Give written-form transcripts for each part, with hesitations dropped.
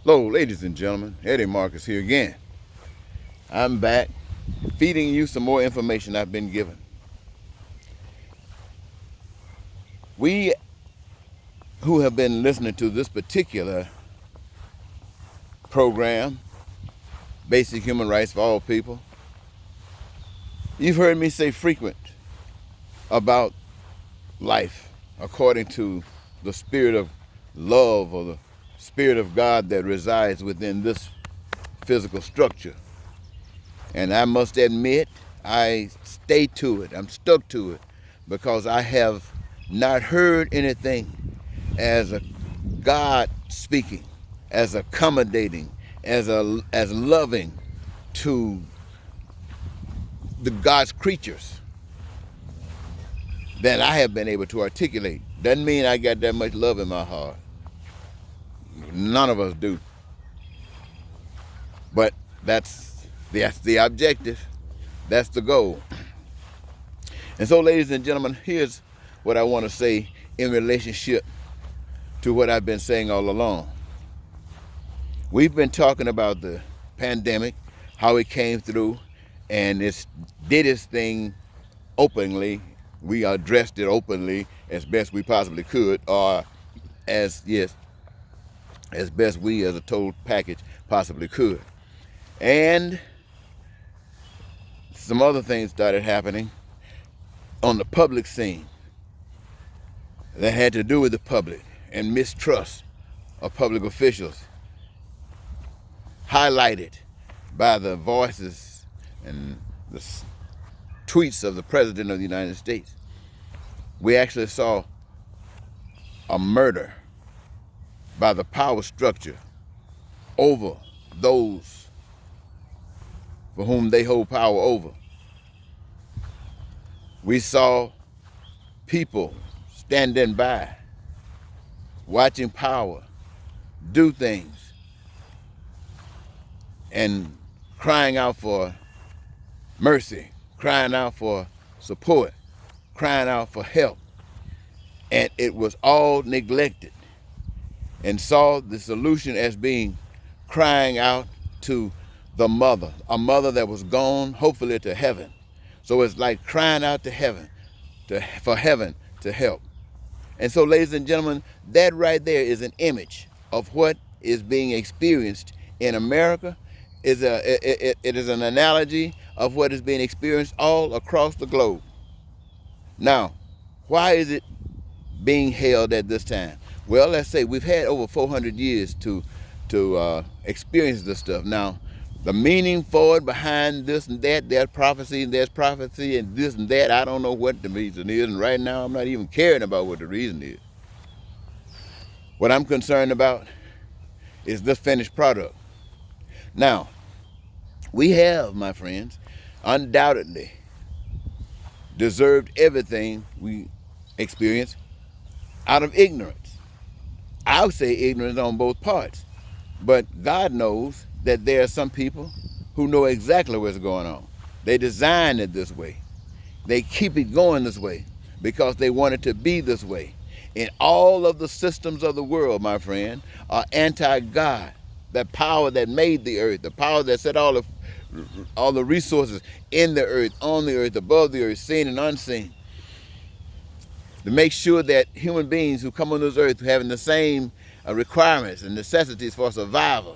Hello, ladies and gentlemen. Eddie Marcus here again. I'm back feeding you some more information I've been given. We who have been listening to this particular program, Basic Human Rights for All People, you've heard me say frequent about life according to the spirit of love or the spirit of God that resides within this physical structure. And I must admit, I stay to it. I'm stuck to it because I have not heard anything as a God speaking, as accommodating, as loving to the God's creatures that I have been able to articulate. Doesn't mean I got that much love in my heart. None of us do. But that's the objective. That's the goal. And so, ladies and gentlemen, here's what I want to say in relationship to what I've been saying all along. We've been talking about the pandemic, how it came through, and it did its thing openly. We addressed it openly as best we possibly could, or as best we as a total package possibly could. And some other things started happening on the public scene that had to do with the public and mistrust of public officials, highlighted by the voices and the tweets of the President of the United States. We actually saw a murder by the power structure over those for whom they hold power over. We saw people standing by, watching power do things and crying out for mercy, crying out for support, crying out for help. And it was all neglected, and saw the solution as being crying out to the mother, a mother that was gone, hopefully to heaven. So it's like crying out to heaven, for heaven to help. And so, ladies and gentlemen, that right there is an image of what is being experienced in America. It is an analogy of what is being experienced all across the globe. Now, why is it being held at this time? Well, let's say we've had over 400 years to experience this stuff. Now, the meaning for it behind this and that, there's prophecy and this and that, I don't know what the reason is, and right now I'm not even caring about what the reason is. What I'm concerned about is this finished product. Now, we have, my friends, undoubtedly deserved everything we experience out of ignorance. I'll say ignorance on both parts, but God knows that there are some people who know exactly what's going on. They designed it this way. They keep it going this way because they want it to be this way. And all of the systems of the world, my friend, are anti-God. That power that made the earth, the power that set all the resources in the earth, on the earth, above the earth, seen and unseen, to make sure that human beings who come on this earth having the same requirements and necessities for survival,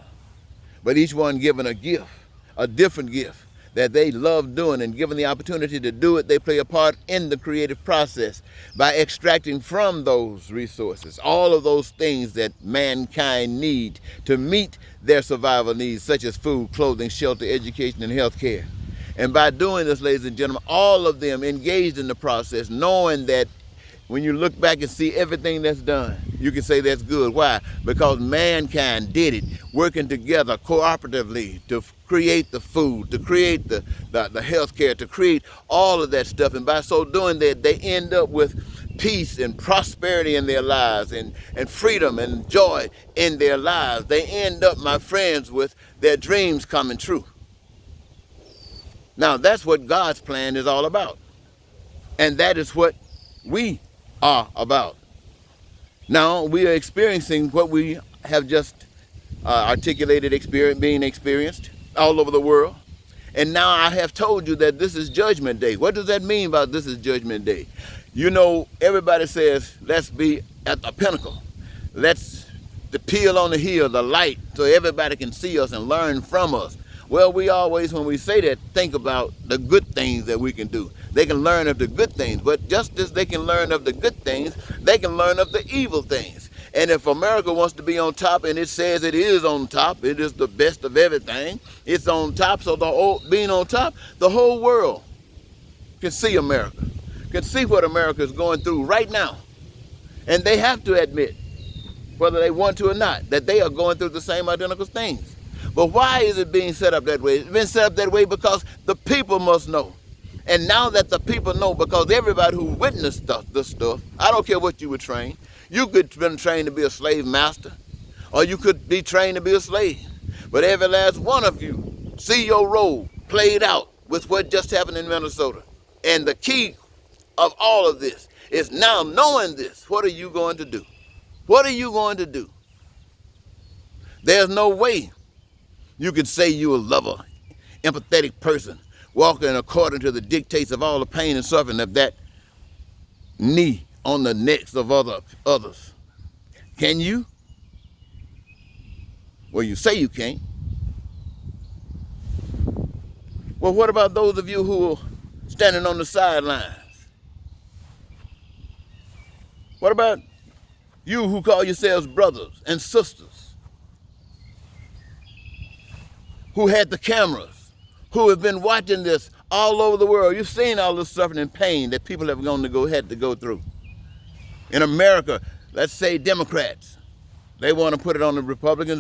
but each one given a gift, a different gift that they love doing, and given the opportunity to do it, they play a part in the creative process by extracting from those resources all of those things that mankind need to meet their survival needs, such as food, clothing, shelter, education, and health care. And by doing this, ladies and gentlemen, all of them engaged in the process, knowing that when you look back and see everything that's done, you can say that's good. Why? Because mankind did it, working together cooperatively to create the food, to create the health care, to create all of that stuff. And by so doing that, they end up with peace and prosperity in their lives, and freedom and joy in their lives. They end up, my friends, with their dreams coming true. Now, that's what God's plan is all about. And that is what we are about. Now, we are experiencing what we have just articulated experience being experienced all over the world. And now I have told you that this is Judgment Day. What does that mean about this is Judgment Day? You know, everybody says, let's be at the pinnacle. Let's the peel on the hill, the light, so everybody can see us and learn from us. Well, we always, when we say that, think about the good things that we can do. They can learn of the good things, but just as they can learn of the good things, they can learn of the evil things. And if America wants to be on top, and it says it is on top, it is the best of everything, it's on top, so being on top, the whole world can see America, can see what America is going through right now. And they have to admit, whether they want to or not, that they are going through the same identical things. But why is it being set up that way? It's been set up that way because the people must know. And now that the people know, because everybody who witnessed this stuff, I don't care what you were trained, you could have been trained to be a slave master, or you could be trained to be a slave. But every last one of you see your role played out with what just happened in Minnesota. And the key of all of this is now knowing this, what are you going to do? What are you going to do? There's no way you could say you're a lover, empathetic person, walking according to the dictates of all the pain and suffering of that knee on the necks of others. Can you? Well, you say you can't. Well, what about those of you who are standing on the sidelines? What about you who call yourselves brothers and sisters, who had the cameras, who have been watching this all over the world? You've seen all this suffering and pain that people have had to go through. In America, let's say Democrats, they want to put it on the Republicans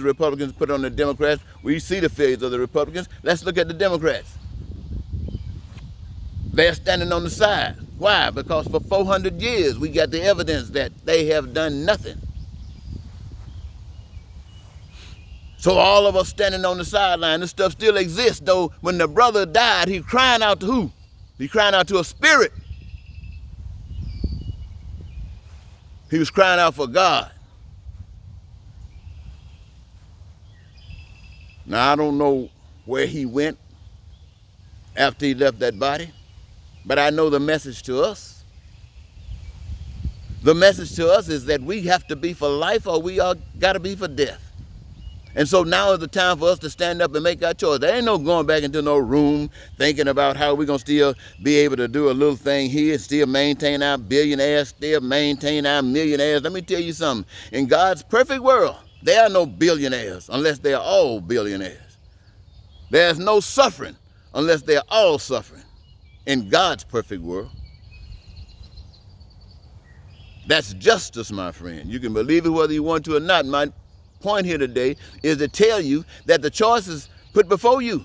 put it on the Democrats. We see the failures of the Republicans. Let's look at the Democrats. They're standing on the side. Why? Because for 400 years we got the evidence that they have done nothing. So all of us standing on the sideline, this stuff still exists, though when the brother died, he crying out to who? He crying out to a spirit. He was crying out for God. Now, I don't know where he went after he left that body, but I know the message to us. The message to us is that we have to be for life or we all got to be for death. And so now is the time for us to stand up and make our choice. There ain't no going back into no room thinking about how we're going to still be able to do a little thing here, still maintain our billionaires, still maintain our millionaires. Let me tell you something. In God's perfect world, there are no billionaires unless they are all billionaires. There's no suffering unless they are all suffering. In God's perfect world. That's justice, my friend. You can believe it whether you want to or not. My point here today is to tell you that the choice is put before you.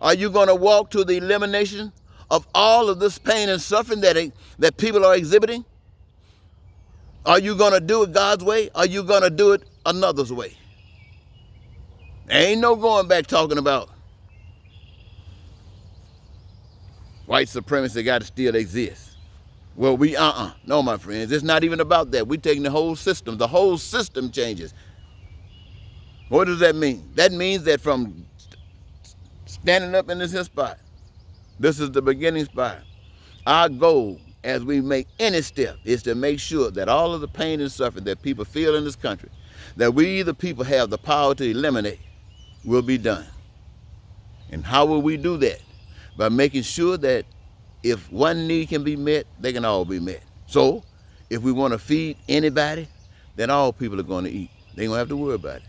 Are you going to walk to the elimination of all of this pain and suffering that people are exhibiting? Are you going to do it God's way? Are you going to do it another's way? There ain't no going back talking about white supremacy got to still exist. Well, no, my friends, it's not even about that. We're taking the whole system changes. What does that mean? That means that from standing up in this here spot, this is the beginning spot. Our goal as we make any step is to make sure that all of the pain and suffering that people feel in this country, that we the people have the power to eliminate, will be done. And how will we do that? By making sure that if one need can be met, they can all be met. So, if we want to feed anybody, then all people are going to eat. They ain't going to have to worry about it.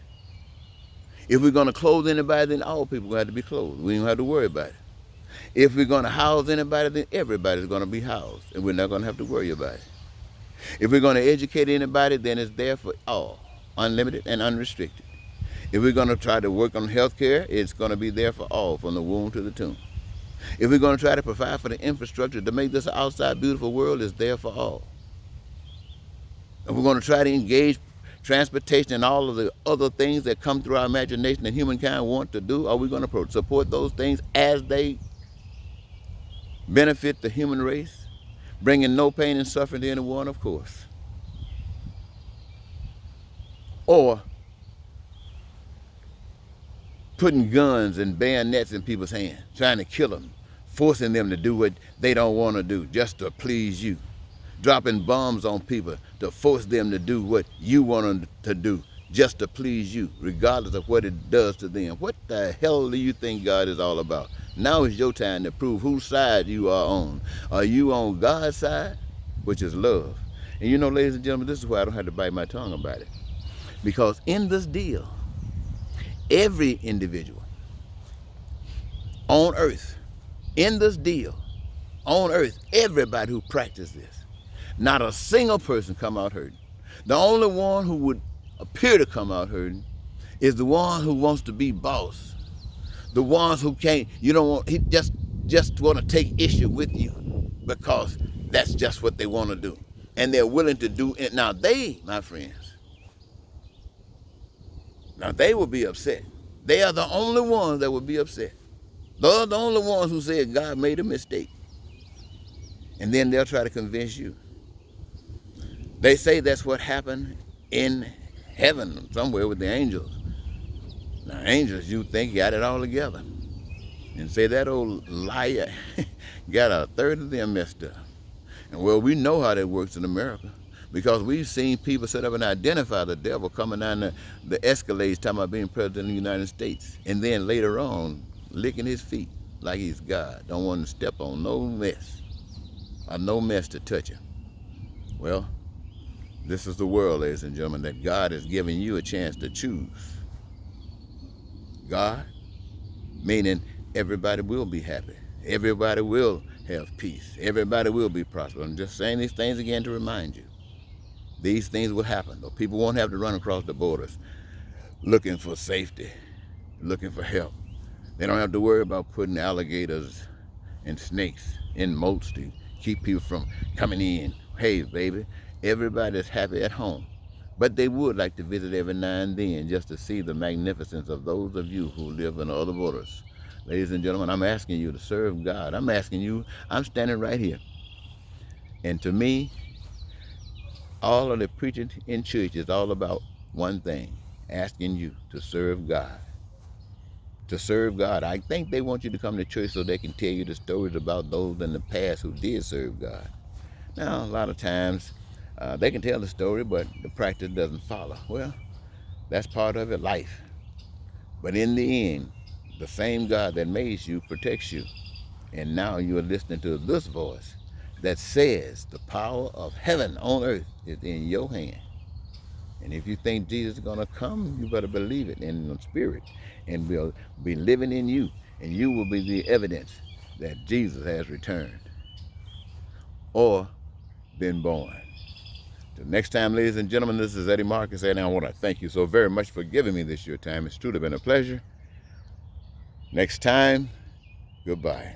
If we're going to clothe anybody, then all people are going to have to be clothed. We don't have to worry about it. If we're going to house anybody, then everybody's going to be housed, and we're not going to have to worry about it. If we're going to educate anybody, then it's there for all, unlimited and unrestricted. If we're going to try to work on health care, it's going to be there for all, from the womb to the tomb. If we're going to try to provide for the infrastructure to make this outside beautiful world, it's there for all. If we're going to try to engage transportation and all of the other things that come through our imagination that humankind want to do, are we going to support those things as they benefit the human race, bringing no pain and suffering to anyone? Of course. Or putting guns and bayonets in people's hands, trying to kill them, forcing them to do what they don't want to do just to please you, dropping bombs on people to force them to do what you want them to do just to please you, regardless of what it does to them. What the hell do you think God is all about? Now is your time to prove whose side you are on. Are you on God's side, which is love? And you know, ladies and gentlemen, this is why I don't have to bite my tongue about it. Because in this deal, every individual on earth, in this deal, on earth, everybody who practiced this, not a single person come out hurting. The only one who would appear to come out hurting is the one who wants to be boss. The ones who can't, you don't want, he just want to take issue with you because that's just what they want to do. And they're willing to do it. Now they, my friends, now they will be upset. They are the only ones that will be upset. They're the only ones who said God made a mistake. And then they'll try to convince you. They say that's what happened in heaven somewhere with the angels. Now angels, you think, got it all together. And say that old liar got a third of them messed up. And well, we know how that works in America because we've seen people set up and identify the devil coming down the escalades talking about being president of the United States. And then later on, licking his feet like he's God. Don't want to step on no mess or no mess to touch him. Well, this is the world, ladies and gentlemen, that God is giving you a chance to choose. God, meaning everybody will be happy. Everybody will have peace. Everybody will be prosperous. I'm just saying these things again to remind you. These things will happen. Though people won't have to run across the borders looking for safety, looking for help. They don't have to worry about putting alligators and snakes in moats to keep people from coming in. Hey, baby, everybody's happy at home. But they would like to visit every now and then just to see the magnificence of those of you who live in other borders. Ladies and gentlemen, I'm asking you to serve God. I'm asking you, I'm standing right here. And to me, all of the preaching in church is all about one thing, asking you to serve God. To serve God. I think they want you to come to church so they can tell you the stories about those in the past who did serve God. Now, a lot of times, they can tell the story, but the practice doesn't follow. Well, that's part of it, life. But in the end, the same God that made you protects you. And now you are listening to this voice that says the power of heaven on earth is in your hand. And if you think Jesus is going to come, you better believe it in the spirit. And will be living in you. And you will be the evidence that Jesus has returned or been born. Till next time, ladies and gentlemen, this is Eddie Marcus, and I want to thank you so very much for giving me this your time. It's truly been a pleasure. Next time, goodbye.